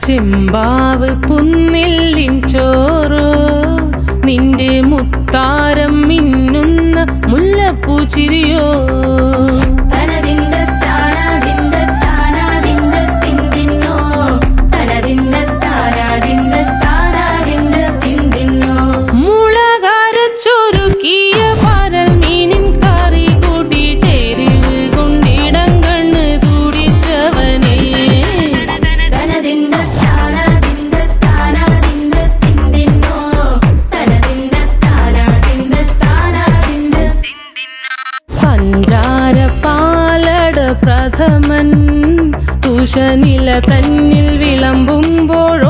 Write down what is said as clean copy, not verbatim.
ചെമ്പാവ് പുന്നെല്ലിൻ ചോറോ നിന്റെ മുത്താരം മിന്നുന്ന മുല്ലപ്പൂച്ചിരിയോ മുളകരച്ചൊരുക്കിയ പരൽ മീനിൻ കറി കൂട്ടിട്ടെരിവ് കൊണ്ടിടം കണ്ണ് തുടിച്ചവനേ പഞ്ചാര പാലട പ്രഥമൻ തുഷനില തന്നിൽ വിളമ്പുമ്പോഴോ